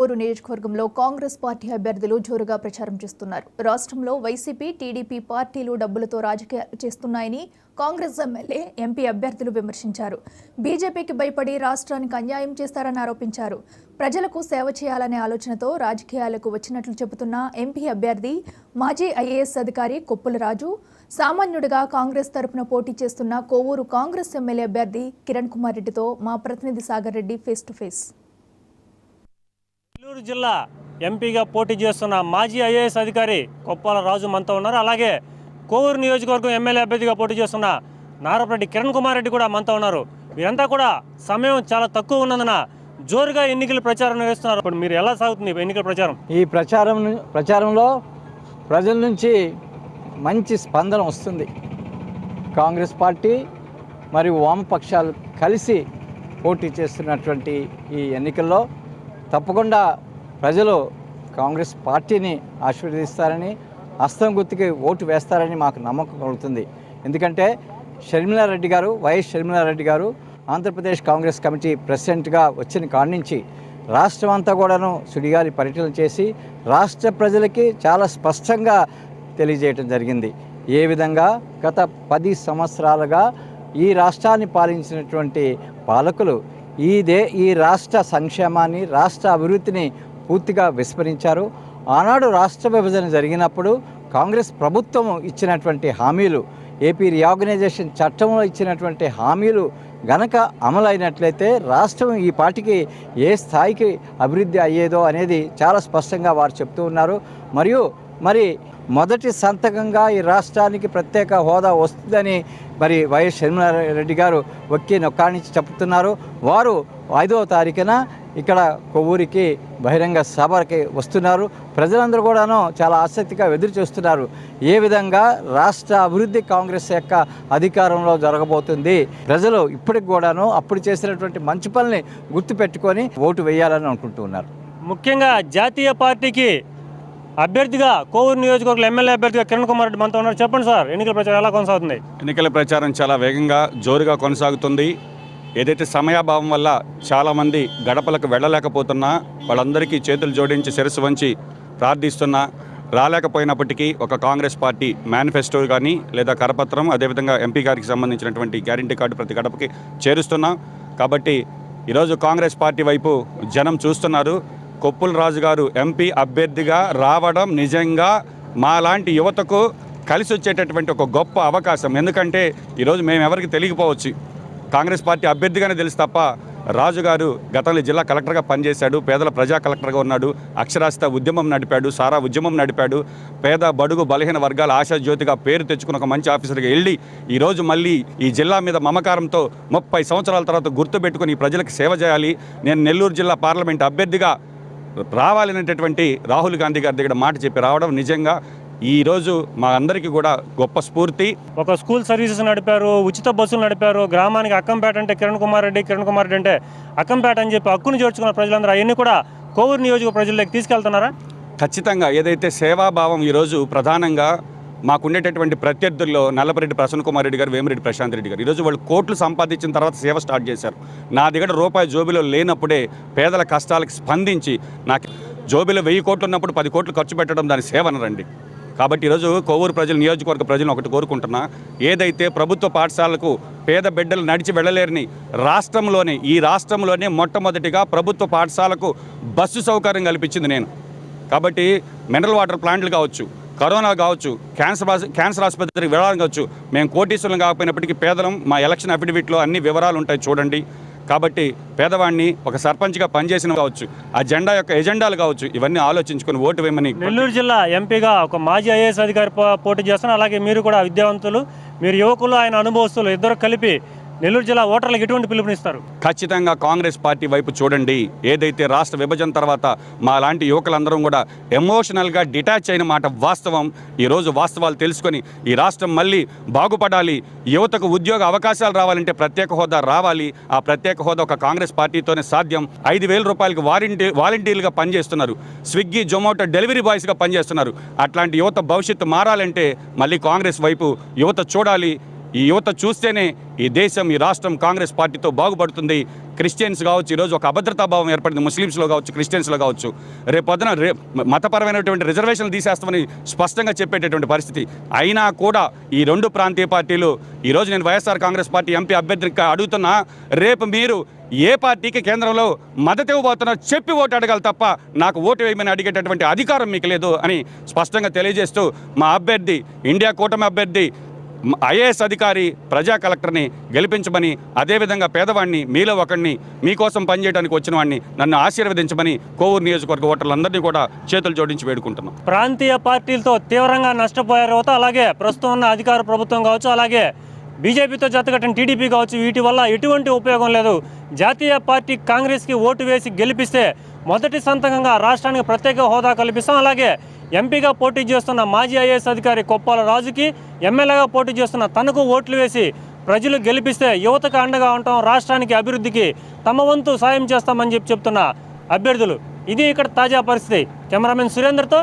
కోవూరు నియోజకవర్గంలో కాంగ్రెస్ పార్టీ అభ్యర్థులు జోరుగా ప్రచారం చేస్తున్నారు. రాష్ట్రంలో వైసీపీ, టీడీపీ పార్టీలు డబ్బులతో రాజకీయాలు చేస్తున్నాయని కాంగ్రెస్ ఎమ్మెల్యే, ఎంపీ అభ్యర్థులు విమర్శించారు. బీజేపీకి భయపడి రాష్ట్రానికి అన్యాయం చేస్తారని ఆరోపించారు. ప్రజలకు సేవ చేయాలనే ఆలోచనతో రాజకీయాలకు వచ్చినట్లు చెబుతున్న ఎంపీ అభ్యర్థి, మాజీ ఐఏఎస్ అధికారి కొప్పుల రాజు, సామాన్యుడిగా కాంగ్రెస్ తరపున పోటీ చేస్తున్న కోవూరు కాంగ్రెస్ ఎమ్మెల్యే అభ్యర్థి కిరణ్ కుమార్ రెడ్డితో మా ప్రతినిధి Sagar Reddy face to face. Nellore జిల్లా ఎంపీగా పోటీ చేస్తున్న మాజీ ఐఏఎస్ అధికారి కొప్పుల రాజు మనతో ఉన్నారు. అలాగే కోవూరు నియోజకవర్గం ఎమ్మెల్యే అభ్యర్థిగా పోటీ చేస్తున్న నారపరెడ్డి కిరణ్ కుమార్ రెడ్డి కూడా మనతో ఉన్నారు. వీరంతా కూడా సమయం చాలా తక్కువ ఉన్నందున జోరుగా ఎన్నికల ప్రచారం వేస్తున్నారు. ఇప్పుడు మీరు ఎలా సాగుతుంది ఎన్నికల ప్రచారం? ఈ ప్రచారంలో ప్రజల నుంచి మంచి స్పందన వస్తుంది. కాంగ్రెస్ పార్టీ మరియు వామపక్షాలు కలిసి పోటీ చేస్తున్నటువంటి ఈ ఎన్నికల్లో తప్పకుండా ప్రజలు కాంగ్రెస్ పార్టీని ఆశీర్వదిస్తారని, హస్తం గుర్తుకి ఓటు వేస్తారని మాకు నమ్మకం కలుగుతుంది. ఎందుకంటే వైఎస్ షర్మిలారెడ్డి గారు ఆంధ్రప్రదేశ్ కాంగ్రెస్ కమిటీ ప్రెసిడెంట్గా వచ్చిన కాడి నుంచి రాష్ట్రం అంతా కూడాను సుడిగాలి పర్యటన చేసి రాష్ట్ర ప్రజలకి చాలా స్పష్టంగా తెలియజేయటం జరిగింది. ఏ విధంగా గత 10 సంవత్సరాలుగా ఈ రాష్ట్రాన్ని పాలించినటువంటి పాలకులు ఈ రాష్ట్ర సంక్షేమాన్ని, రాష్ట్ర అభివృద్ధిని పూర్తిగా విస్మరించారు. ఆనాడు రాష్ట్ర విభజన జరిగినప్పుడు కాంగ్రెస్ ప్రభుత్వం ఇచ్చినటువంటి హామీలు, ఏపీ రీఆర్గనైజేషన్ చట్టంలో ఇచ్చినటువంటి హామీలు గనక అమలైనట్లయితే రాష్ట్రం ఈ పార్టీకి ఏ స్థాయికి అభివృద్ధి అయ్యేదో అనేది చాలా స్పష్టంగా వారు చెప్తూ ఉన్నారు. మరి మొదటి సంతకంగా ఈ రాష్ట్రానికి ప్రత్యేక హోదా వస్తుందని వైఎస్ షర్మిలారెడ్డి గారు నొక్కాడి నుంచి చెప్తున్నారు. వారు 5వ తారీఖున ఇక్కడ కొవ్వూరికి బహిరంగ సభకి వస్తున్నారు. ప్రజలందరూ కూడాను చాలా ఆసక్తిగా ఎదురు చూస్తున్నారు. ఏ విధంగా రాష్ట్ర అభివృద్ధి కాంగ్రెస్ యొక్క అధికారంలో జరగబోతుంది, ప్రజలు ఇప్పటికి కూడాను అప్పుడు చేసినటువంటి మంచి పనుల్ని గుర్తుపెట్టుకొని ఓటు వేయాలని అనుకుంటూ ఉన్నారు. ముఖ్యంగా జాతీయ పార్టీకి అభ్యర్థిగా కోవూరు నియోజకవర్గం ఎమ్మెల్యే అభ్యర్థిగా కిరణ్ కుమార్ రెడ్డి మనతో ఉన్నారు. చెప్పండి సార్, ఎన్నికల ప్రచారం ఎలా కొనసాగుతుంది? ఎన్నికల ప్రచారం చాలా వేగంగా జోరుగా కొనసాగుతుంది. ఏదైతే సమయాభావం వల్ల చాలామంది గడపలకు వెళ్ళలేకపోతున్నా వాళ్ళందరికీ చేతులు జోడించి శిరస్సు వంచి ప్రార్థిస్తున్నా, రాలేకపోయినప్పటికీ ఒక కాంగ్రెస్ పార్టీ మేనిఫెస్టో కానీ లేదా కరపత్రం, అదేవిధంగా ఎంపీ గారికి సంబంధించినటువంటి గ్యారంటీ కార్డు ప్రతి గడపకి చేరుస్తున్నాం. కాబట్టి ఈరోజు కాంగ్రెస్ పార్టీ వైపు జనం చూస్తున్నారు. కొప్పుల రాజు గారు ఎంపీ అభ్యర్థిగా రావడం నిజంగా మాలాంటి యువతకు కలిసి వచ్చేటటువంటి ఒక గొప్ప అవకాశం. ఎందుకంటే ఈరోజు మేము ఎవరికి తెలియకపోవచ్చు, కాంగ్రెస్ పార్టీ అభ్యర్థిగానే తెలుసు తప్ప రాజు గారు గతంలో జిల్లా కలెక్టర్గా పనిచేశాడు, పేదల ప్రజా కలెక్టర్గా ఉన్నాడు, అక్షరాస్యత ఉద్యమం నడిపాడు, సారా ఉద్యమం నడిపాడు, పేద బడుగు బలహీన వర్గాల ఆశాజ్యోతిగా పేరు తెచ్చుకున్న ఒక మంచి ఆఫీసర్గా వెళ్ళి ఈరోజు మళ్ళీ ఈ జిల్లా మీద మమకారంతో 30 సంవత్సరాల తర్వాత గుర్తుపెట్టుకుని ప్రజలకు సేవ చేయాలి, నేను నెల్లూరు జిల్లా పార్లమెంట్ అభ్యర్థిగా రావాలనేటటువంటి రాహుల్ గాంధీ గారి దగ్గర మాట చెప్పి రావడం నిజంగా ఈరోజు మా అందరికీ కూడా గొప్ప స్ఫూర్తి. ఒక స్కూల్ సర్వీసెస్ నడిపారు, ఉచిత బస్సులు నడిపారు, గ్రామానికి అక్కంపేట అంటే కిరణ్ కుమార్ రెడ్డి అంటే అక్కంపేట అని చెప్పి హక్కును చేర్చుకున్న ప్రజలందరూ అవన్నీ కూడా కోవూరు నియోజక ప్రజల్లోకి తీసుకెళ్తున్నారా? ఖచ్చితంగా. ఏదైతే సేవాభావం ఈరోజు ప్రధానంగా మాకుండేటటువంటి ప్రత్యర్థుల్లో నల్లపరెడ్డి ప్రసన్న కుమార్ రెడ్డి గారు, వేమిరెడ్డి ప్రశాంత్ రెడ్డి గారు ఈరోజు వాళ్ళు కోట్లు సంపాదించిన తర్వాత సేవ స్టార్ట్ చేశారు. నా దగ్గర రూపాయి జోబిలో లేనప్పుడే పేదల కష్టాలకు స్పందించి, నాకు జోబిలో 1000 కోట్లు ఉన్నప్పుడు 10 కోట్లు ఖర్చు పెట్టడం దాని సేవ అనరండి. కాబట్టి ఈరోజు కోవూరు ప్రజలు, నియోజకవర్గ ప్రజలను ఒకటి కోరుకుంటున్నా, ఏదైతే ప్రభుత్వ పాఠశాలకు పేద బిడ్డలు నడిచి వెళ్ళలేరని ఈ రాష్ట్రంలోనే మొట్టమొదటిగా ప్రభుత్వ పాఠశాలకు బస్సు సౌకర్యం కల్పించింది నేను. కాబట్టి మినరల్ వాటర్ ప్లాంట్లు కావచ్చు, కరోనా కావచ్చు, క్యాన్సర్ ఆసుపత్రికి వివరాలు కావచ్చు, మేము కోటీశ్వరం కాకపోయినప్పటికీ పేదలం, మా ఎలక్షన్ అఫిడవిట్లో అన్ని వివరాలు ఉంటాయి చూడండి. కాబట్టి పేదవాడిని ఒక సర్పంచ్గా పనిచేసిన కావచ్చు, ఆ జెండా యొక్క ఎజెండాలు కావచ్చు, ఇవన్నీ ఆలోచించుకొని ఓటు వేయమని. నెల్లూరు జిల్లా ఎంపీగా ఒక మాజీ ఐఏఎస్ అధికారి పోటీ చేస్తున్నారు. అలాగే మీరు కూడా విద్యావంతులు, మీరు యువకులు, ఆయన అనుభవస్తులు, ఇద్దరు కలిపి నెల్లూరు జిల్లా ఓటర్లకు ఎటువంటి పిలుపునిస్తారు? ఖచ్చితంగా కాంగ్రెస్ పార్టీ వైపు చూడండి. ఏదైతే రాష్ట్ర విభజన తర్వాత మా లాంటి యువకులందరం కూడా ఎమోషనల్గా డిటాచ్ అయిన మాట వాస్తవం. ఈరోజు వాస్తవాలు తెలుసుకొని ఈ రాష్ట్రం మళ్ళీ బాగుపడాలి, యువతకు ఉద్యోగ అవకాశాలు రావాలంటే ప్రత్యేక హోదా రావాలి. ఆ ప్రత్యేక హోదా ఒక కాంగ్రెస్ పార్టీతోనే సాధ్యం. 5,000 రూపాయలకు వాలంటీర్లుగా పనిచేస్తున్నారు, స్విగ్గీ జొమాటో డెలివరీ బాయ్స్గా పనిచేస్తున్నారు. అట్లాంటి యువత భవిష్యత్తు మారాలంటే మళ్ళీ కాంగ్రెస్ వైపు యువత చూడాలి. ఈ యువత చూస్తేనే ఈ దేశం, ఈ రాష్ట్రం కాంగ్రెస్ పార్టీతో బాగుపడుతుంది. క్రిస్టియన్స్ కావచ్చు, ఈరోజు ఒక అభద్రతాభావం ఏర్పడింది ముస్లిమ్స్లో కావచ్చు, క్రిస్టియన్స్లో కావచ్చు. రేపొద్దున మతపరమైనటువంటి రిజర్వేషన్లు తీసేస్తామని స్పష్టంగా చెప్పేటటువంటి పరిస్థితి. అయినా కూడా ఈ రెండు ప్రాంతీయ పార్టీలు, ఈరోజు నేను వైఎస్ఆర్ కాంగ్రెస్ పార్టీ ఎంపీ అభ్యర్థిగా అడుగుతున్నా, రేపు మీరు ఏ పార్టీకి కేంద్రంలో మద్దతు ఇవ్వబోతున్నారో చెప్పి ఓటు అడగాలి తప్ప నాకు ఓటు వేయమని అడిగేటటువంటి అధికారం మీకు లేదు అని స్పష్టంగా తెలియజేస్తూ, మా అభ్యర్థి, ఇండియా కూటమి అభ్యర్థి ఐఏఎస్ అధికారి ప్రజా కలెక్టర్ని గెలిపించమని, అదేవిధంగా పేదవాడిని, మీలో ఒకరిని, మీకోసం పనిచేయడానికి వచ్చిన వాడిని నన్ను ఆశీర్వదించమని కోవూరు నియోజకవర్గ ఓటర్లందరినీ కూడా చేతులు జోడించి వేడుకుంటున్నాం. ప్రాంతీయ పార్టీలతో తీవ్రంగా నష్టపోయారు యువత. అలాగే ప్రస్తుతం ఉన్న అధికార ప్రభుత్వం కావచ్చు, అలాగే బీజేపీతో జతకట్టిన టీడీపీ కావచ్చు, వీటి వల్ల ఎటువంటి ఉపయోగం లేదు. జాతీయ పార్టీ కాంగ్రెస్కి ఓటు వేసి గెలిపిస్తే మొదటి సంతకంగా రాష్ట్రానికి ప్రత్యేక హోదా కల్పిస్తాం. అలాగే ఎంపీగా పోటీ చేస్తున్న మాజీ ఐఏఎస్ అధికారి కొప్పాల రాజుకి, ఎమ్మెల్యేగా పోటీ చేస్తున్న తనకు ఓట్లు వేసి ప్రజలు గెలిపిస్తే యువతకు అండగా ఉంటాం, రాష్ట్రానికి అభివృద్ధికి తమ వంతు సాయం చేస్తామని చెప్తున్న అభ్యర్థులు. ఇది ఇక్కడ తాజా పరిస్థితి. కెమెరామెన్ సురేందర్తో